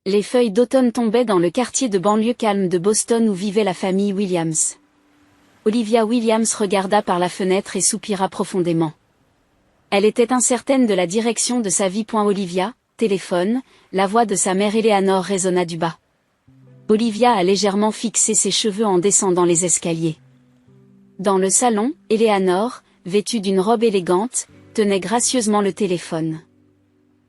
Les feuilles d'automne tombaient dans le quartier de banlieue calme de Boston où vivait la famille Williams. Olivia Williams regarda par la fenêtre et soupira profondément. Elle était incertaine de la direction de sa vie. Olivia, téléphone, la voix de sa mère Eleanor résonna du bas. Olivia a légèrement fixé ses cheveux en descendant les escaliers. Dans le salon, Eleanor, vêtue d'une robe élégante, tenait gracieusement le téléphone.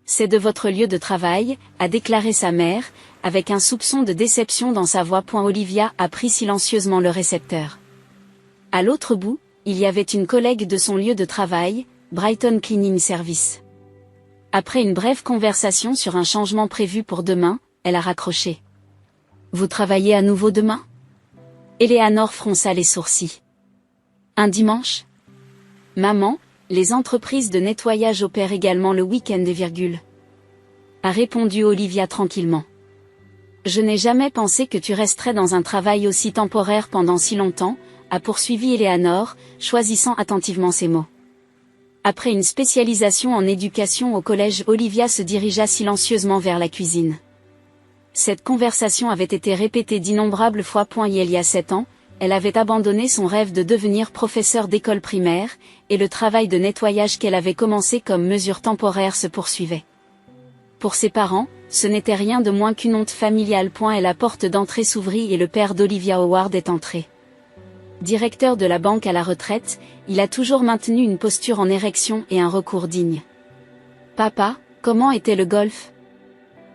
« C'est de votre lieu de travail », a déclaré sa mère, avec un soupçon de déception dans sa voix. Olivia a pris silencieusement le récepteur. À l'autre bout, il y avait une collègue de son lieu de travail, Brighton Cleaning Service. Après une brève conversation sur un changement prévu pour demain, elle a raccroché. « Vous travaillez à nouveau demain ?» Eleanor fronça les sourcils. « Un dimanche ? » « Maman, les entreprises de nettoyage opèrent également le week-end, a répondu Olivia tranquillement. « Je n'ai jamais pensé que tu resterais dans un travail aussi temporaire pendant si longtemps, a poursuivi Eleanor, choisissant attentivement ses mots. Après une spécialisation en éducation au collège, Olivia se dirigea silencieusement vers la cuisine. Cette conversation avait été répétée d'innombrables fois. Il y a 7 ans, elle avait abandonné son rêve de devenir professeure d'école primaire, et le travail de nettoyage qu'elle avait commencé comme mesure temporaire se poursuivait. Pour ses parents, ce n'était rien de moins qu'une honte familiale. Et la porte d'entrée s'ouvrit et le père d'Olivia Howard est entré. Directeur de la banque à la retraite, il a toujours maintenu une posture en érection et un recours digne. « Papa, comment était le golf ?»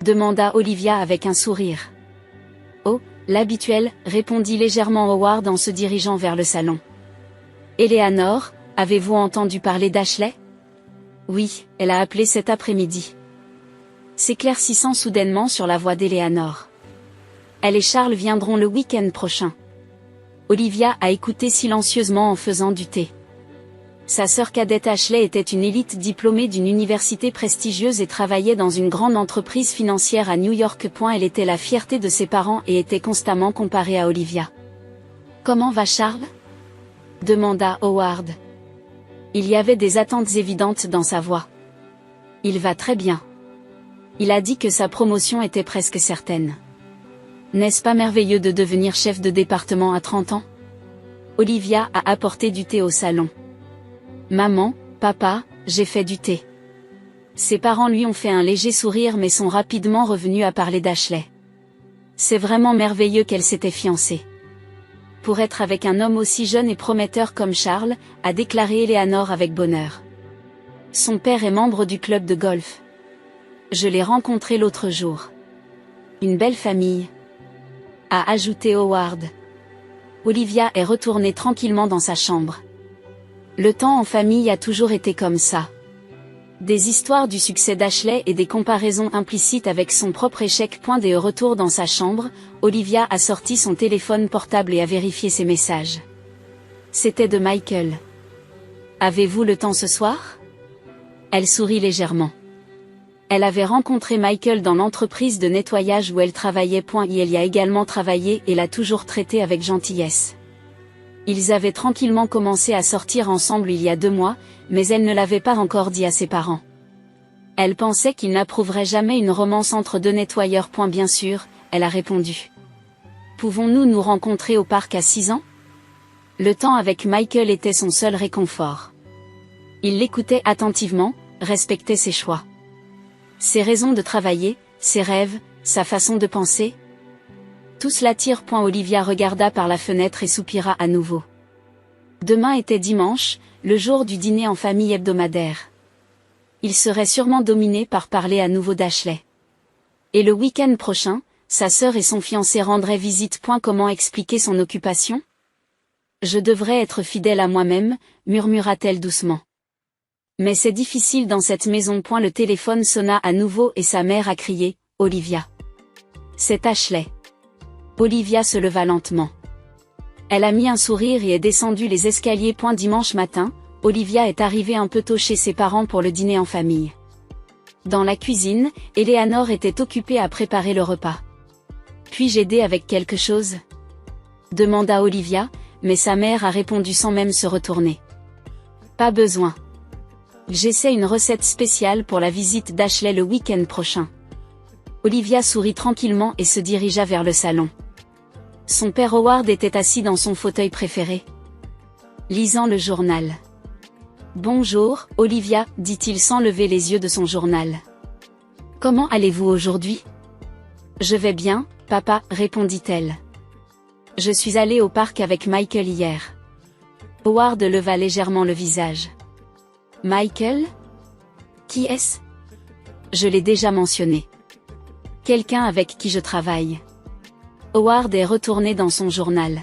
demanda Olivia avec un sourire. « Oh, l'habituel, » répondit légèrement Howard en se dirigeant vers le salon. « Eleanor, avez-vous entendu parler d'Ashley ?» « Oui, elle a appelé cet après-midi. » S'éclaircissant soudainement sur la voix d'Eleanor. « Elle et Charles viendront le week-end prochain. » Olivia a écouté silencieusement en faisant du thé. Sa sœur cadette Ashley était une élite diplômée d'une université prestigieuse et travaillait dans une grande entreprise financière à New York. Elle était la fierté de ses parents et était constamment comparée à Olivia. « Comment va Charles ?» demanda Howard. Il y avait des attentes évidentes dans sa voix. « Il va très bien. Il a dit que sa promotion était presque certaine. » N'est-ce pas merveilleux de devenir chef de département à 30 ans ? Olivia a apporté du thé au salon. Maman, papa, j'ai fait du thé. Ses parents lui ont fait un léger sourire mais sont rapidement revenus à parler d'Ashley. C'est vraiment merveilleux qu'elle s'était fiancée. Pour être avec un homme aussi jeune et prometteur comme Charles, a déclaré Eleanor avec bonheur. Son père est membre du club de golf. Je l'ai rencontré l'autre jour. Une belle famille, a ajouté Howard. Olivia est retournée tranquillement dans sa chambre. Le temps en famille a toujours été comme ça. Des histoires du succès d'Ashley et des comparaisons implicites avec son propre échec. De retour dans sa chambre, Olivia a sorti son téléphone portable et a vérifié ses messages. C'était de Michael. Avez-vous le temps ce soir ? Elle sourit légèrement. Elle avait rencontré Michael dans l'entreprise de nettoyage où elle travaillait. Il y a également travaillé et l'a toujours traité avec gentillesse. Ils avaient tranquillement commencé à sortir ensemble il y a 2 mois, mais elle ne l'avait pas encore dit à ses parents. Elle pensait qu'il n'approuverait jamais une romance entre 2 nettoyeurs. Bien sûr, elle a répondu. Pouvons-nous nous rencontrer au parc à 6 ans ? Le temps avec Michael était son seul réconfort. Il l'écoutait attentivement, respectait ses choix. Ses raisons de travailler, ses rêves, sa façon de penser. Tout cela tire. Olivia regarda par la fenêtre et soupira à nouveau. Demain était dimanche, le jour du dîner en famille hebdomadaire. Il serait sûrement dominé par parler à nouveau d'Ashley. Et le week-end prochain, sa sœur et son fiancé rendraient visite. Comment expliquer son occupation ? Je devrais être fidèle à moi-même, murmura-t-elle doucement. Mais c'est difficile dans cette maison. Le téléphone sonna à nouveau et sa mère a crié « Olivia !» C'est Ashley. Olivia se leva lentement. Elle a mis un sourire et est descendue les escaliers. Dimanche matin, Olivia est arrivée un peu tôt chez ses parents pour le dîner en famille. Dans la cuisine, Eleanor était occupée à préparer le repas. « Puis-je aider avec quelque chose ?» demanda Olivia, mais sa mère a répondu sans même se retourner. « Pas besoin. J'essaie une recette spéciale pour la visite d'Ashley le week-end prochain. » Olivia sourit tranquillement et se dirigea vers le salon. Son père Howard était assis dans son fauteuil préféré, lisant le journal. « Bonjour, Olivia, dit-il sans lever les yeux de son journal. « Comment allez-vous aujourd'hui ?»« Je vais bien, papa, répondit-elle. « Je suis allée au parc avec Michael hier. » Howard leva légèrement le visage. « Michael ? Qui est-ce ? Je l'ai déjà mentionné. Quelqu'un avec qui je travaille. » Howard est retourné dans son journal.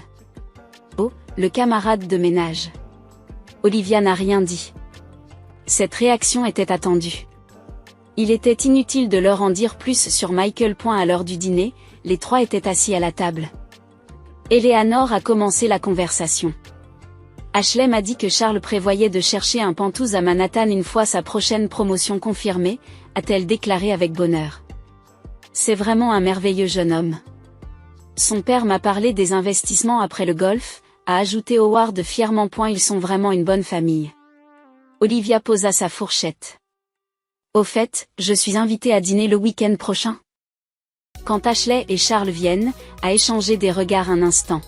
« Oh, le camarade de ménage. » Olivia n'a rien dit. Cette réaction était attendue. Il était inutile de leur en dire plus sur Michael. À l'heure du dîner, les trois étaient assis à la table. Eleanor a commencé la conversation. Ashley m'a dit que Charles prévoyait de chercher un pantouse à Manhattan une fois sa prochaine promotion confirmée, a-t-elle déclaré avec bonheur. C'est vraiment un merveilleux jeune homme. Son père m'a parlé des investissements après le golf, a ajouté Howard fièrement. Ils sont vraiment une bonne famille. Olivia posa sa fourchette. Au fait, je suis invitée à dîner le week-end prochain. Quand Ashley et Charles viennent, a échangé des regards un instant.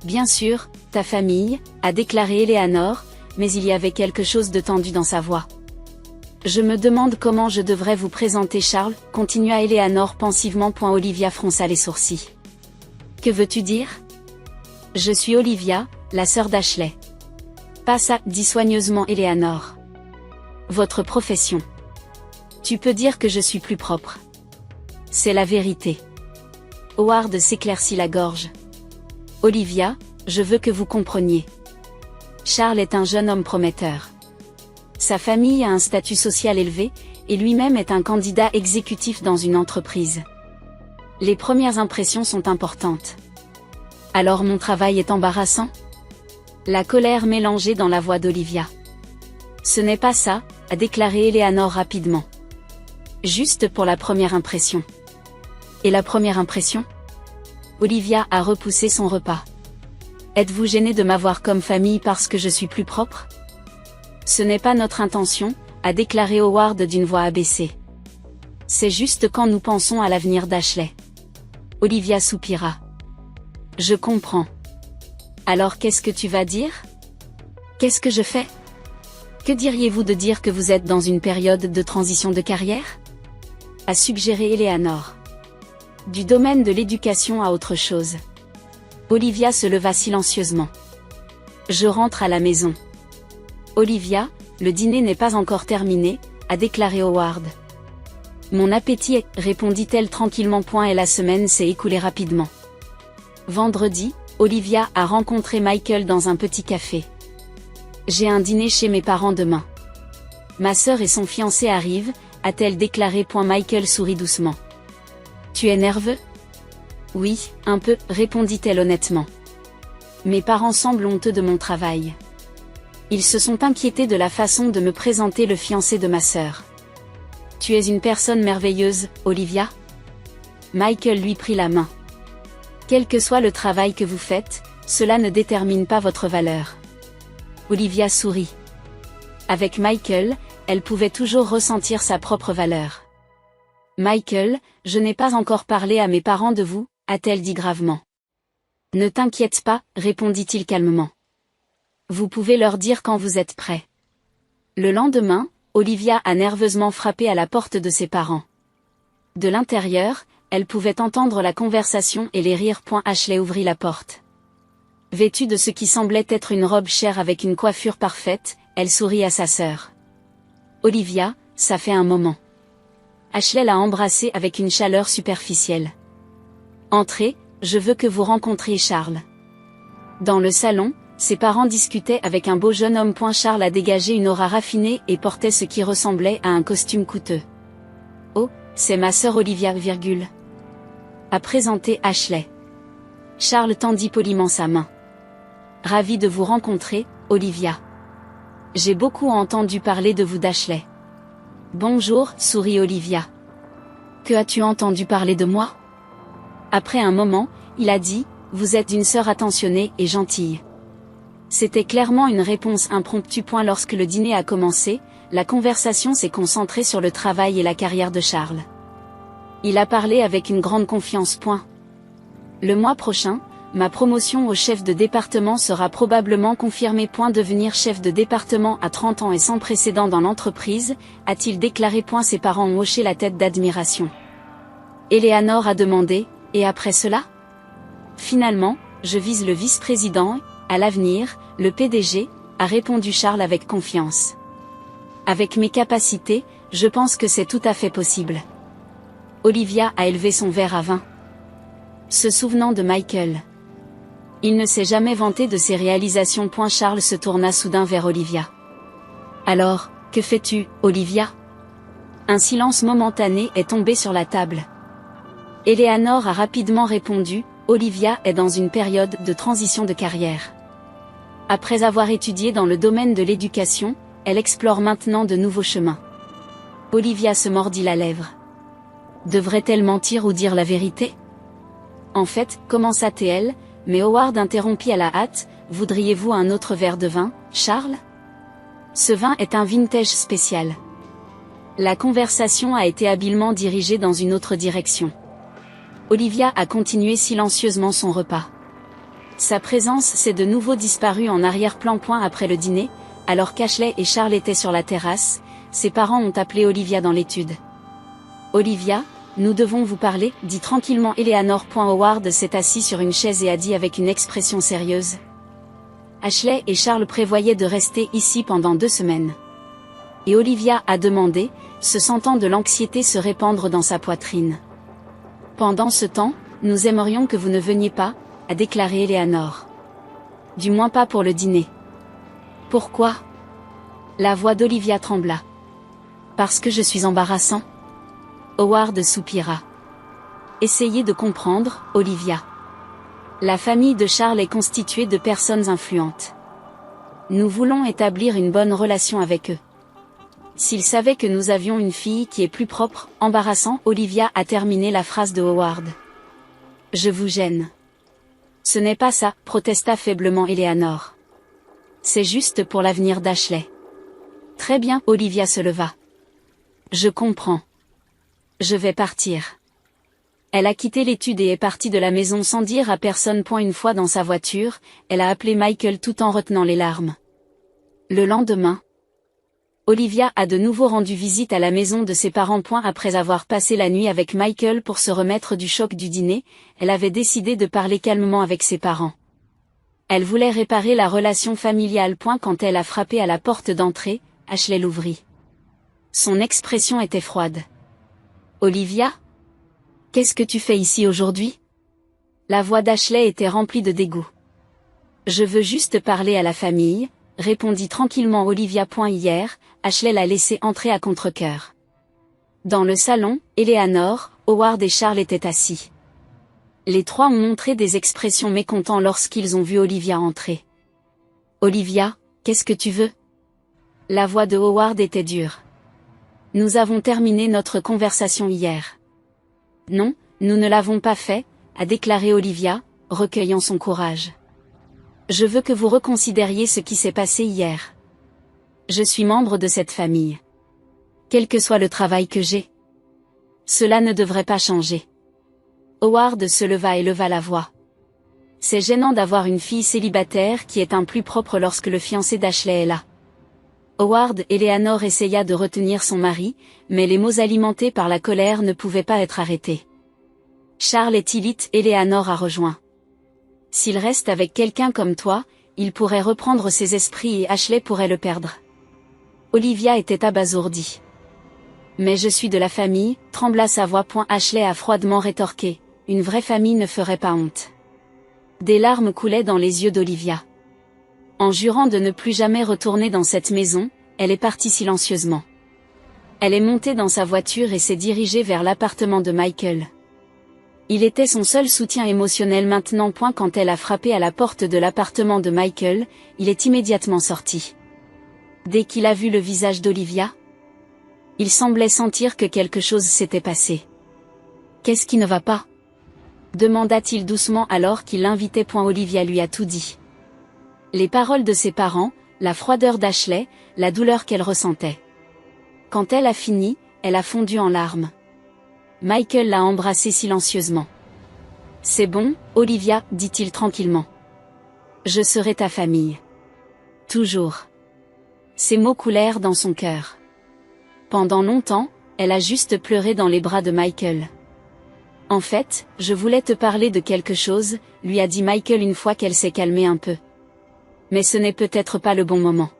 Bien sûr, ta famille, a déclaré Eleanor, mais il y avait quelque chose de tendu dans sa voix. Je me demande comment je devrais vous présenter Charles, continua Eleanor pensivement. Olivia fronça les sourcils. Que veux-tu dire ? Je suis Olivia, la sœur d'Ashley. Pas ça, dit soigneusement Eleanor. Votre profession. Tu peux dire que je suis plus propre. C'est la vérité. Howard s'éclaircit la gorge. Olivia, je veux que vous compreniez. Charles est un jeune homme prometteur. Sa famille a un statut social élevé, et lui-même est un candidat exécutif dans une entreprise. Les premières impressions sont importantes. Alors mon travail est embarrassant ? La colère mélangée dans la voix d'Olivia. Ce n'est pas ça, a déclaré Eleanor rapidement. Juste pour la première impression. Et la première impression ? Olivia a repoussé son repas. Êtes-vous gêné de m'avoir comme famille parce que je suis plus propre ? Ce n'est pas notre intention, a déclaré Howard d'une voix abaissée. C'est juste quand nous pensons à l'avenir d'Ashley. Olivia soupira. Je comprends. Alors qu'est-ce que tu vas dire ? Qu'est-ce que je fais ? Que diriez-vous de dire que vous êtes dans une période de transition de carrière ? A suggéré Eleanor. Du domaine de l'éducation à autre chose. Olivia se leva silencieusement. Je rentre à la maison. Olivia, le dîner n'est pas encore terminé, a déclaré Howard. Mon appétit est, répondit-elle tranquillement. Et la semaine s'est écoulée rapidement. Vendredi, Olivia a rencontré Michael dans un petit café. J'ai un dîner chez mes parents demain. Ma sœur et son fiancé arrivent, a-t-elle déclaré. Michael sourit doucement. Tu es nerveux ? Oui, un peu, répondit-elle honnêtement. Mes parents semblent honteux de mon travail. Ils se sont inquiétés de la façon de me présenter le fiancé de ma sœur. Tu es une personne merveilleuse, Olivia ? Michael lui prit la main. Quel que soit le travail que vous faites, cela ne détermine pas votre valeur. Olivia sourit. Avec Michael, elle pouvait toujours ressentir sa propre valeur. Michael, je n'ai pas encore parlé à mes parents de vous, a-t-elle dit gravement. Ne t'inquiète pas, répondit-il calmement. Vous pouvez leur dire quand vous êtes prêt. Le lendemain, Olivia a nerveusement frappé à la porte de ses parents. De l'intérieur, elle pouvait entendre la conversation et les rires. Ashley ouvrit la porte. Vêtue de ce qui semblait être une robe chère avec une coiffure parfaite, elle sourit à sa sœur. Olivia, ça fait un moment. Ashley l'a embrassée avec une chaleur superficielle. Entrez, je veux que vous rencontriez Charles. Dans le salon, ses parents discutaient avec un beau jeune homme. Charles a dégagé une aura raffinée et portait ce qui ressemblait à un costume coûteux. Oh, c'est ma sœur Olivia, a présenté Ashley. Charles tendit poliment sa main. Ravi de vous rencontrer, Olivia. J'ai beaucoup entendu parler de vous d'Ashley. Bonjour, sourit Olivia. Que as-tu entendu parler de moi ? Après un moment, il a dit, vous êtes une sœur attentionnée et gentille. C'était clairement une réponse impromptue. Lorsque le dîner a commencé, la conversation s'est concentrée sur le travail et la carrière de Charles. Il a parlé avec une grande confiance. Le mois prochain, ma promotion au chef de département sera probablement confirmée. Devenir chef de département à 30 ans et sans précédent dans l'entreprise, a-t-il déclaré. Ses parents ont hoché la tête d'admiration. Eleanor a demandé, et après cela? Finalement, je vise le vice-président, à l'avenir, le PDG, a répondu Charles avec confiance. Avec mes capacités, je pense que c'est tout à fait possible. Olivia a élevé son verre à vin. Se souvenant de Michael. Il ne s'est jamais vanté de ses réalisations. Charles se tourna soudain vers Olivia. Alors, que fais-tu, Olivia? Un silence momentané est tombé sur la table. Eleanor a rapidement répondu, Olivia est dans une période de transition de carrière. Après avoir étudié dans le domaine de l'éducation, elle explore maintenant de nouveaux chemins. Olivia se mordit la lèvre. Devrait-elle mentir ou dire la vérité? En fait, commença-t-elle, mais Howard interrompit à la hâte, voudriez-vous un autre verre de vin, Charles? Ce vin est un vintage spécial. La conversation a été habilement dirigée dans une autre direction. Olivia a continué silencieusement son repas. Sa présence s'est de nouveau disparue en arrière-plan. Après le dîner, alors qu'Ashley et Charles étaient sur la terrasse, ses parents ont appelé Olivia dans l'étude. Olivia, nous devons vous parler, dit tranquillement Eleanor. Howard s'est assis sur une chaise et a dit avec une expression sérieuse. Ashley et Charles prévoyaient de rester ici pendant 2 semaines. Et Olivia a demandé, se sentant de l'anxiété se répandre dans sa poitrine. Pendant ce temps, nous aimerions que vous ne veniez pas, a déclaré Eleanor. Du moins pas pour le dîner. Pourquoi? La voix d'Olivia trembla. Parce que je suis embarrassant. Howard soupira. Essayez de comprendre, Olivia. La famille de Charles est constituée de personnes influentes. Nous voulons établir une bonne relation avec eux. S'ils savaient que nous avions une fille qui est plus propre, embarrassant, Olivia a terminé la phrase de Howard. Je vous gêne. Ce n'est pas ça, protesta faiblement Eleanor. C'est juste pour l'avenir d'Ashley. Très bien, Olivia se leva. Je comprends. Je vais partir. Elle a quitté l'étude et est partie de la maison sans dire à personne. Une fois dans sa voiture, elle a appelé Michael tout en retenant les larmes. Le lendemain, Olivia a de nouveau rendu visite à la maison de ses parents. Après avoir passé la nuit avec Michael pour se remettre du choc du dîner, elle avait décidé de parler calmement avec ses parents. Elle voulait réparer la relation familiale. Quand elle a frappé à la porte d'entrée, Ashley l'ouvrit. Son expression était froide. Olivia? Qu'est-ce que tu fais ici aujourd'hui? La voix d'Ashley était remplie de dégoût. Je veux juste parler à la famille, répondit tranquillement Olivia. Hier, Ashley l'a laissé entrer à contre-cœur. Dans le salon, Eleanor, Howard et Charles étaient assis. Les trois ont montré des expressions mécontents lorsqu'ils ont vu Olivia entrer. Olivia, qu'est-ce que tu veux? La voix de Howard était dure. Nous avons terminé notre conversation hier. Non, nous ne l'avons pas fait, a déclaré Olivia, recueillant son courage. Je veux que vous reconsidériez ce qui s'est passé hier. Je suis membre de cette famille. Quel que soit le travail que j'ai, cela ne devrait pas changer. Howard se leva et leva la voix. C'est gênant d'avoir une fille célibataire qui est un plus propre lorsque le fiancé d'Ashley est là. Howard Eleanor essaya de retenir son mari, mais les mots alimentés par la colère ne pouvaient pas être arrêtés. Charles et Tillit Eleanor a rejoint. S'il reste avec quelqu'un comme toi, il pourrait reprendre ses esprits et Ashley pourrait le perdre. Olivia était abasourdie. Mais je suis de la famille, trembla sa voix. Ashley a froidement rétorqué, une vraie famille ne ferait pas honte. Des larmes coulaient dans les yeux d'Olivia. En jurant de ne plus jamais retourner dans cette maison, elle est partie silencieusement. Elle est montée dans sa voiture et s'est dirigée vers l'appartement de Michael. Il était son seul soutien émotionnel maintenant. Quand elle a frappé à la porte de l'appartement de Michael, il est immédiatement sorti. Dès qu'il a vu le visage d'Olivia, il semblait sentir que quelque chose s'était passé. Qu'est-ce qui ne va pas? Demanda-t-il doucement alors qu'il l'invitait. Olivia lui a tout dit. Les paroles de ses parents, la froideur d'Ashley, la douleur qu'elle ressentait. Quand elle a fini, elle a fondu en larmes. Michael l'a embrassée silencieusement. C'est bon, Olivia, dit-il tranquillement. Je serai ta famille. Toujours. Ces mots coulèrent dans son cœur. Pendant longtemps, elle a juste pleuré dans les bras de Michael. En fait, je voulais te parler de quelque chose, lui a dit Michael une fois qu'elle s'est calmée un peu. Mais ce n'est peut-être pas le bon moment.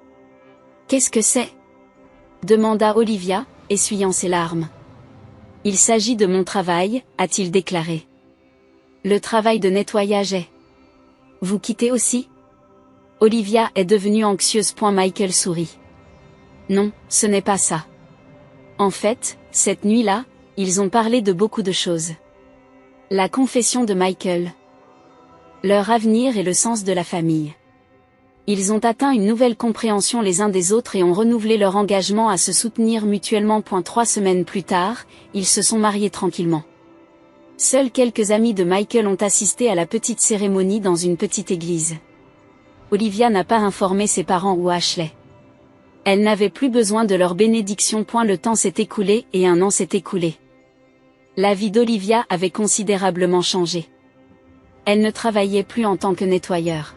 Qu'est-ce que c'est ? Demanda Olivia, essuyant ses larmes. Il s'agit de mon travail, a-t-il déclaré. Le travail de nettoyage est. Vous quittez aussi ? Olivia est devenue anxieuse. Michael sourit. Non, ce n'est pas ça. En fait, cette nuit-là, ils ont parlé de beaucoup de choses. La confession de Michael. Leur avenir et le sens de la famille. Ils ont atteint une nouvelle compréhension les uns des autres et ont renouvelé leur engagement à se soutenir mutuellement. 3 semaines plus tard, ils se sont mariés tranquillement. Seuls quelques amis de Michael ont assisté à la petite cérémonie dans une petite église. Olivia n'a pas informé ses parents ou Ashley. Elle n'avait plus besoin de leur bénédiction. Le temps s'est écoulé et un an s'est écoulé. La vie d'Olivia avait considérablement changé. Elle ne travaillait plus en tant que nettoyeur.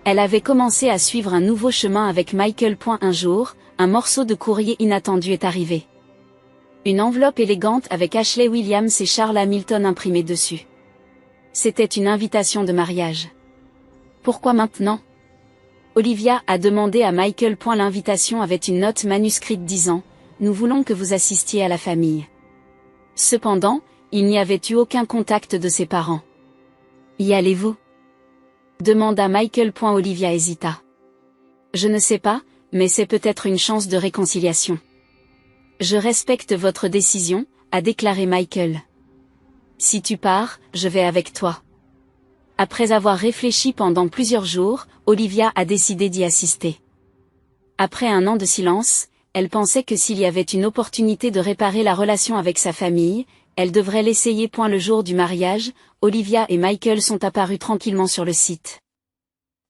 Elle avait commencé à suivre un nouveau chemin avec Michael. Un jour, un morceau de courrier inattendu est arrivé. Une enveloppe élégante avec Ashley Williams et Charles Hamilton imprimés dessus. C'était une invitation de mariage. Pourquoi maintenant ? Olivia a demandé à Michael. L'invitation avait une note manuscrite disant « Nous voulons que vous assistiez à la famille ». Cependant, il n'y avait eu aucun contact de ses parents. « Y allez-vous » demanda Michael. Olivia hésita. « Je ne sais pas, mais c'est peut-être une chance de réconciliation. »« Je respecte votre décision, » a déclaré Michael. « Si tu pars, je vais avec toi. » Après avoir réfléchi pendant plusieurs jours, Olivia a décidé d'y assister. Après un an de silence, elle pensait que s'il y avait une opportunité de réparer la relation avec sa famille, elle devrait l'essayer. Le jour du mariage, Olivia et Michael sont apparus tranquillement sur le site.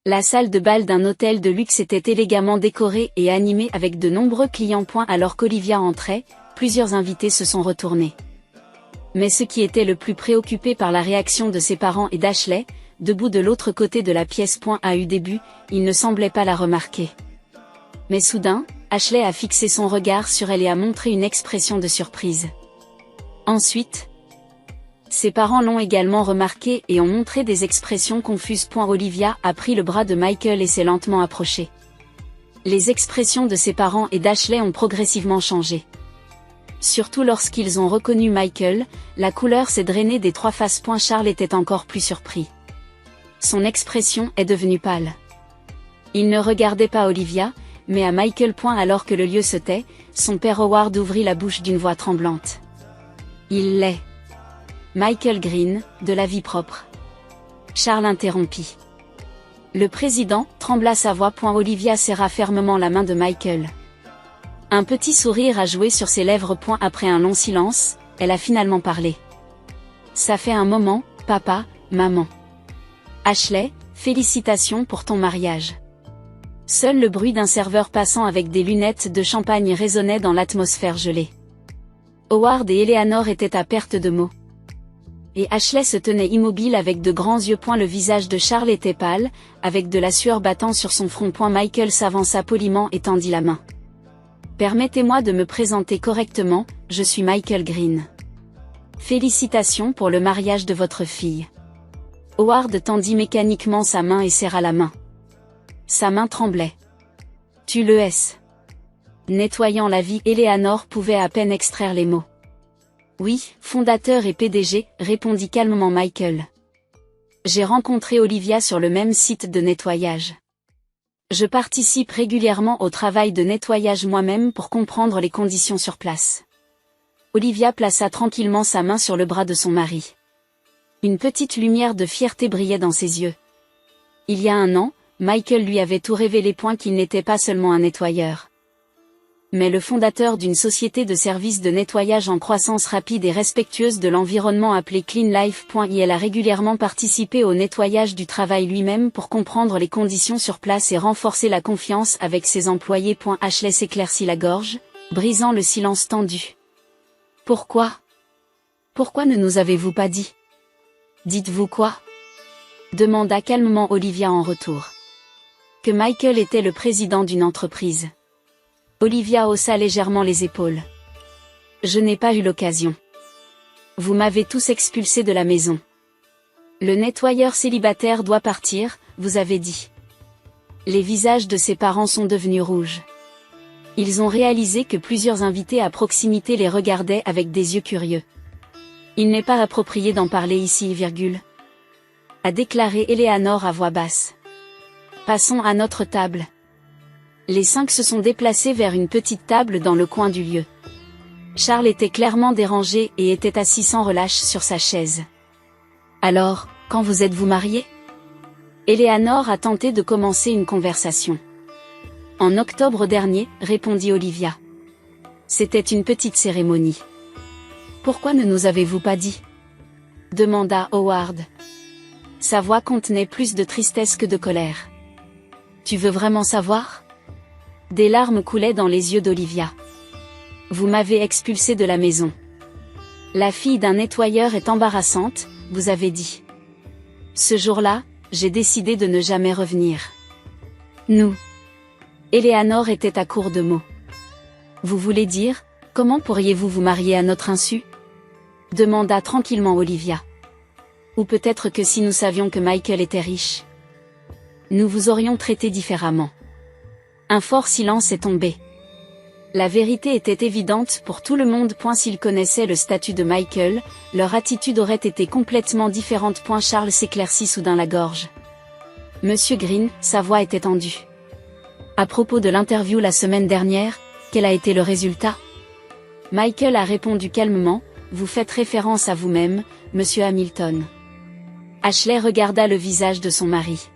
La salle de bal d'un hôtel de luxe était élégamment décorée et animée avec de nombreux clients. Alors qu'Olivia entrait, plusieurs invités se sont retournés. Mais ce qui était le plus préoccupé par la réaction de ses parents et d'Ashley, debout de l'autre côté de la pièce. A eu début, il ne semblait pas la remarquer. Mais soudain, Ashley a fixé son regard sur elle et a montré une expression de surprise. Ensuite, ses parents l'ont également remarqué et ont montré des expressions confuses. Olivia a pris le bras de Michael et s'est lentement approchée. Les expressions de ses parents et d'Ashley ont progressivement changé. Surtout lorsqu'ils ont reconnu Michael, la couleur s'est drainée des 3 faces. Charles était encore plus surpris. Son expression est devenue pâle. Il ne regardait pas Olivia, mais à Michael. Alors que le lieu se tait, son père Howard ouvrit la bouche d'une voix tremblante. Il l'est. Michael Green, de La Vie Propre. Charles interrompit. Le président trembla sa voix. Olivia serra fermement la main de Michael. Un petit sourire a joué sur ses lèvres. Après un long silence, elle a finalement parlé. Ça fait un moment, papa, maman. Ashley, félicitations pour ton mariage. Seul le bruit d'un serveur passant avec des lunettes de champagne résonnait dans l'atmosphère gelée. Howard et Eleanor étaient à perte de mots. Et Ashley se tenait immobile avec de grands yeux. Le visage de Charles était pâle, avec de la sueur battant sur son front. Michael s'avança poliment et tendit la main. Permettez-moi de me présenter correctement, je suis Michael Green. Félicitations pour le mariage de votre fille. Howard tendit mécaniquement sa main et serra la main. Sa main tremblait. Tu le es. Nettoyant la vie, Eleanor pouvait à peine extraire les mots. Oui, fondateur et PDG, répondit calmement Michael. J'ai rencontré Olivia sur le même site de nettoyage. Je participe régulièrement au travail de nettoyage moi-même pour comprendre les conditions sur place. Olivia plaça tranquillement sa main sur le bras de son mari. Une petite lumière de fierté brillait dans ses yeux. Il y a un an, Michael lui avait tout révélé. Qu'il n'était pas seulement un nettoyeur, mais le fondateur d'une société de services de nettoyage en croissance rapide et respectueuse de l'environnement appelée Clean Life. Elle a régulièrement participé au nettoyage du travail lui-même pour comprendre les conditions sur place et renforcer la confiance avec ses employés. Ashley s'éclaircit la gorge, brisant le silence tendu. Pourquoi ? Pourquoi ne nous avez-vous pas dit? Dites-vous quoi? Demanda calmement Olivia en retour. Que Michael était le président d'une entreprise. Olivia haussa légèrement les épaules. Je n'ai pas eu l'occasion. Vous m'avez tous expulsé de la maison. Le nettoyeur célibataire doit partir, vous avez dit. Les visages de ses parents sont devenus rouges. Ils ont réalisé que plusieurs invités à proximité les regardaient avec des yeux curieux. Il n'est pas approprié d'en parler ici, a déclaré Eleanor à voix basse. Passons à notre table. Les 5 se sont déplacés vers une petite table dans le coin du lieu. Charles était clairement dérangé et était assis sans relâche sur sa chaise. Alors, quand vous êtes-vous mariés? Eleanor a tenté de commencer une conversation. En octobre dernier, répondit Olivia. C'était une petite cérémonie. Pourquoi ne nous avez-vous pas dit? Demanda Howard. Sa voix contenait plus de tristesse que de colère. Tu veux vraiment savoir? Des larmes coulaient dans les yeux d'Olivia. Vous m'avez expulsée de la maison. La fille d'un nettoyeur est embarrassante, vous avez dit. Ce jour-là, j'ai décidé de ne jamais revenir. Nous. Eleanor était à court de mots. Vous voulez dire, comment pourriez-vous vous marier à notre insu? Demanda tranquillement Olivia. Ou peut-être que si nous savions que Michael était riche, nous vous aurions traité différemment. Un fort silence est tombé. La vérité était évidente pour tout le monde. S'ils connaissaient le statut de Michael, leur attitude aurait été complètement différente. Charles s'éclaircit soudain la gorge. Monsieur Green, sa voix était tendue. À propos de l'interview la semaine dernière, quel a été le résultat? Michael a répondu calmement, vous faites référence à vous-même, monsieur Hamilton. Ashley regarda le visage de son mari.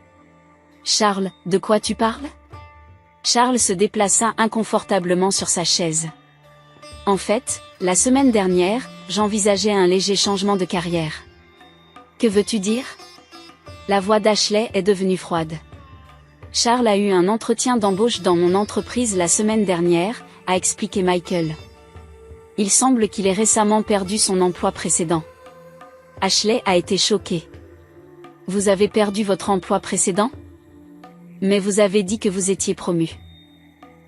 Charles, de quoi tu parles? Charles se déplaça inconfortablement sur sa chaise. En fait, la semaine dernière, j'envisageais un léger changement de carrière. Que veux-tu dire? La voix d'Ashley est devenue froide. Charles a eu un entretien d'embauche dans mon entreprise la semaine dernière, a expliqué Michael. Il semble qu'il ait récemment perdu son emploi précédent. Ashley a été choquée. Vous avez perdu votre emploi précédent? Mais vous avez dit que vous étiez promu.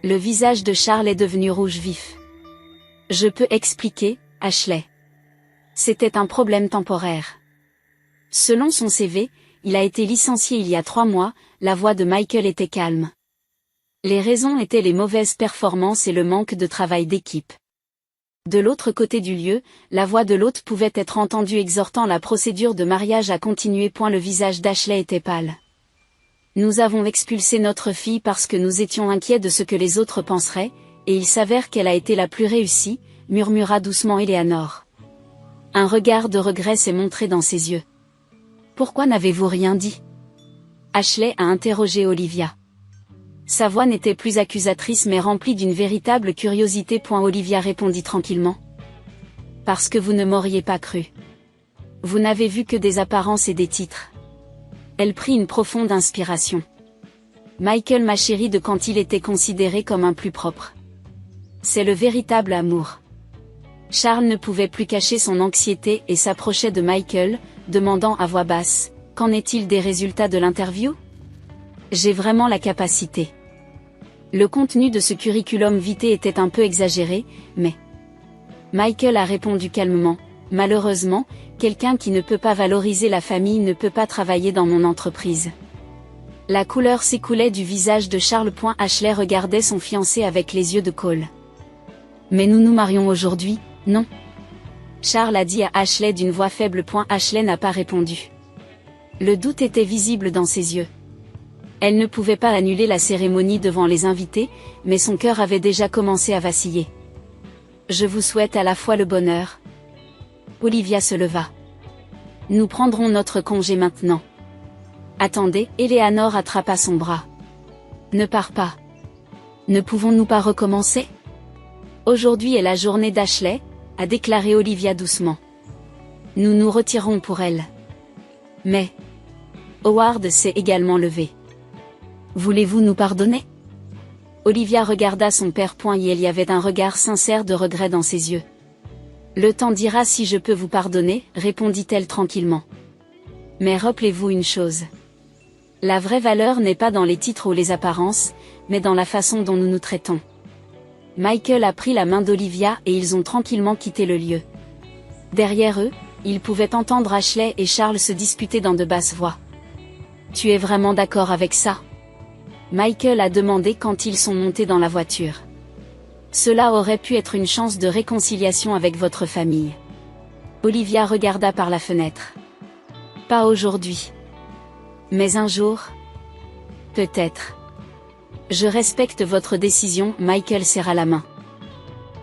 Le visage de Charles est devenu rouge vif. Je peux expliquer, Ashley. C'était un problème temporaire. Selon son CV, il a été licencié il y a 3 mois, la voix de Michael était calme. Les raisons étaient les mauvaises performances et le manque de travail d'équipe. De l'autre côté du lieu, la voix de l'hôte pouvait être entendue exhortant la procédure de mariage à continuer. Le visage d'Ashley était pâle. Nous avons expulsé notre fille parce que nous étions inquiets de ce que les autres penseraient, et il s'avère qu'elle a été la plus réussie, murmura doucement Eleanor. Un regard de regret s'est montré dans ses yeux. Pourquoi n'avez-vous rien dit? Ashley a interrogé Olivia. Sa voix n'était plus accusatrice mais remplie d'une véritable curiosité. Olivia répondit tranquillement. Parce que vous ne m'auriez pas cru. Vous n'avez vu que des apparences et des titres. Elle prit une profonde inspiration. Michael m'a chéri de quand il était considéré comme un plus propre. C'est le véritable amour. Charles ne pouvait plus cacher son anxiété et s'approchait de Michael, demandant à voix basse, qu'en est-il des résultats de l'interview? J'ai vraiment la capacité. Le contenu de ce curriculum vitae était un peu exagéré, mais... Michael a répondu calmement, malheureusement, quelqu'un qui ne peut pas valoriser la famille ne peut pas travailler dans mon entreprise. La couleur s'écoulait du visage de Charles. Ashley regardait son fiancé avec les yeux de Cole. Mais nous nous marions aujourd'hui, non? Charles a dit à Ashley d'une voix faible. Ashley n'a pas répondu. Le doute était visible dans ses yeux. Elle ne pouvait pas annuler la cérémonie devant les invités, mais son cœur avait déjà commencé à vaciller. Je vous souhaite à la fois le bonheur. Olivia se leva. Nous prendrons notre congé maintenant. Attendez, Eleanor attrapa son bras. Ne pars pas. Ne pouvons-nous pas recommencer? Aujourd'hui est la journée d'Ashley, a déclaré Olivia doucement. Nous nous retirons pour elle. Mais... Howard s'est également levé. Voulez-vous nous pardonner? Olivia regarda son père. Il y avait un regard sincère de regret dans ses yeux. Le temps dira si je peux vous pardonner, répondit-elle tranquillement. Mais rappelez-vous une chose. La vraie valeur n'est pas dans les titres ou les apparences, mais dans la façon dont nous nous traitons. Michael a pris la main d'Olivia et ils ont tranquillement quitté le lieu. Derrière eux, ils pouvaient entendre Ashley et Charles se disputer dans de basses voix. Tu es vraiment d'accord avec ça? Michael a demandé quand ils sont montés dans la voiture. Cela aurait pu être une chance de réconciliation avec votre famille. Olivia regarda par la fenêtre. Pas aujourd'hui. Mais un jour? Peut-être. Je respecte votre décision, Michael serra la main.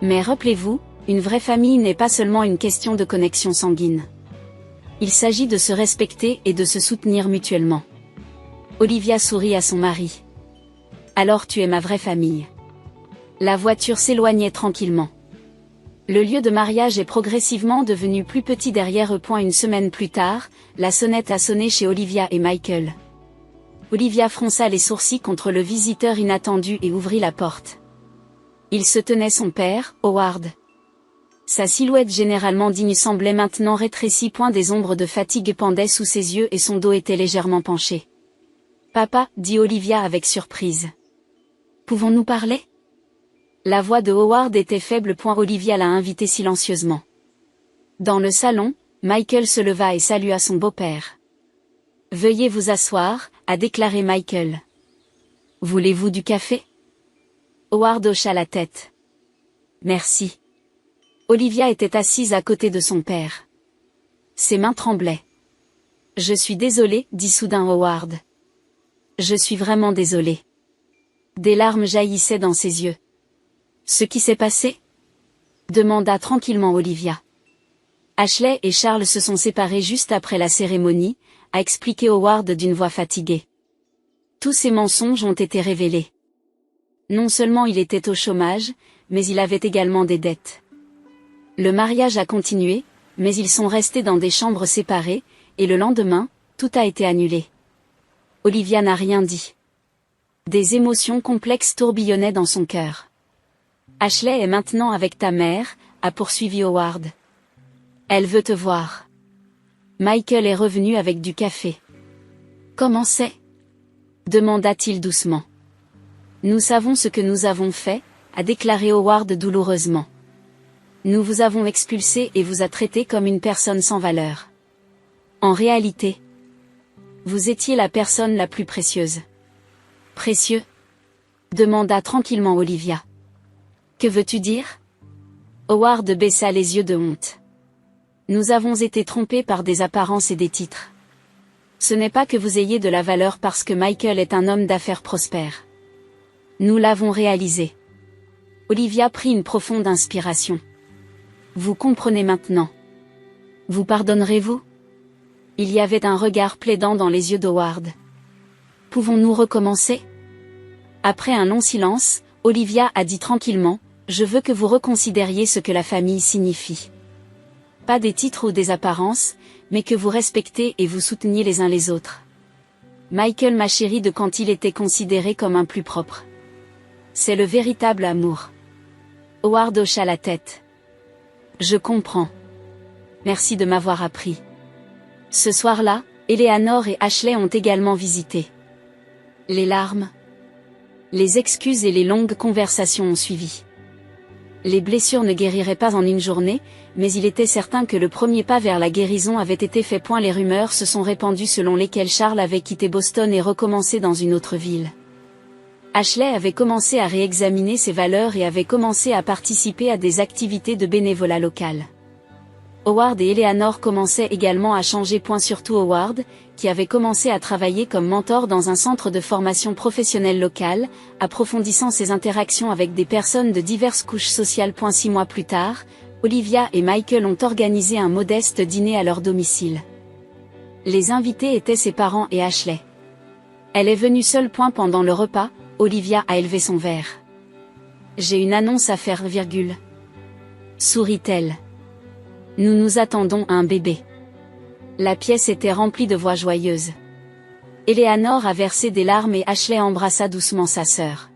Mais rappelez-vous, une vraie famille n'est pas seulement une question de connexion sanguine. Il s'agit de se respecter et de se soutenir mutuellement. Olivia sourit à son mari. Alors tu es ma vraie famille. La voiture s'éloignait tranquillement. Le lieu de mariage est progressivement devenu plus petit derrière eux. Une semaine plus tard, la sonnette a sonné chez Olivia et Michael. Olivia fronça les sourcils contre le visiteur inattendu et ouvrit la porte. Il se tenait son père, Howard. Sa silhouette généralement digne semblait maintenant rétrécie. Des ombres de fatigue pendaient sous ses yeux et son dos était légèrement penché. Papa, dit Olivia avec surprise. Pouvons-nous parler? La voix de Howard était faible. Olivia l'a invité silencieusement. Dans le salon, Michael se leva et salua son beau-père. Veuillez vous asseoir, a déclaré Michael. Voulez-vous du café? Howard hocha la tête. Merci. Olivia était assise à côté de son père. Ses mains tremblaient. Je suis désolé, dit soudain Howard. Je suis vraiment désolé. Des larmes jaillissaient dans ses yeux. Ce qui s'est passé? Demanda tranquillement Olivia. Ashley et Charles se sont séparés juste après la cérémonie, a expliqué Howard d'une voix fatiguée. Tous ces mensonges ont été révélés. Non seulement il était au chômage, mais il avait également des dettes. Le mariage a continué, mais ils sont restés dans des chambres séparées, et le lendemain, tout a été annulé. Olivia n'a rien dit. Des émotions complexes tourbillonnaient dans son cœur. Ashley est maintenant avec ta mère, a poursuivi Howard. Elle veut te voir. Michael est revenu avec du café. Comment c'est? Demanda-t-il doucement. Nous savons ce que nous avons fait, a déclaré Howard douloureusement. Nous vous avons expulsé et vous a traité comme une personne sans valeur. En réalité, vous étiez la personne la plus précieuse. Précieux? Demanda tranquillement Olivia. Que veux-tu dire? Howard baissa les yeux de honte. Nous avons été trompés par des apparences et des titres. Ce n'est pas que vous ayez de la valeur parce que Michael est un homme d'affaires prospère. Nous l'avons réalisé. Olivia prit une profonde inspiration. Vous comprenez maintenant. Vous pardonnerez-vous? Il y avait un regard plaidant dans les yeux d'Howard. Pouvons-nous recommencer? Après un long silence, Olivia a dit tranquillement, je veux que vous reconsidériez ce que la famille signifie. Pas des titres ou des apparences, mais que vous respectez et vous souteniez les uns les autres. Michael m'a chéri de quand il était considéré comme un plus propre. C'est le véritable amour. Howard hocha la tête. Je comprends. Merci de m'avoir appris. Ce soir-là, Eleanor et Ashley ont également visité. Les larmes, les excuses et les longues conversations ont suivi. Les blessures ne guériraient pas en une journée, mais il était certain que le premier pas vers la guérison avait été fait. Les rumeurs se sont répandues selon lesquelles Charles avait quitté Boston et recommencé dans une autre ville. Ashley avait commencé à réexaminer ses valeurs et avait commencé à participer à des activités de bénévolat local. Howard et Eleanor commençaient également à changer. Surtout Howard, qui avait commencé à travailler comme mentor dans un centre de formation professionnelle local, approfondissant ses interactions avec des personnes de diverses couches sociales. 6 mois plus tard, Olivia et Michael ont organisé un modeste dîner à leur domicile. Les invités étaient ses parents et Ashley. Elle est venue seule. Pendant le repas, Olivia a élevé son verre. J'ai une annonce à faire, sourit-elle. Nous nous attendons à un bébé. La pièce était remplie de voix joyeuses. Eleanor a versé des larmes et Ashley embrassa doucement sa sœur.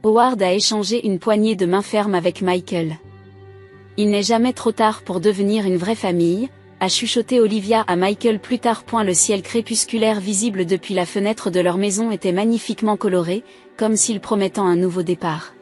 Howard a échangé une poignée de main ferme avec Michael. Il n'est jamais trop tard pour devenir une vraie famille, a chuchoté Olivia à Michael plus tard. Le ciel crépusculaire visible depuis la fenêtre de leur maison était magnifiquement coloré, comme s'il promettant un nouveau départ.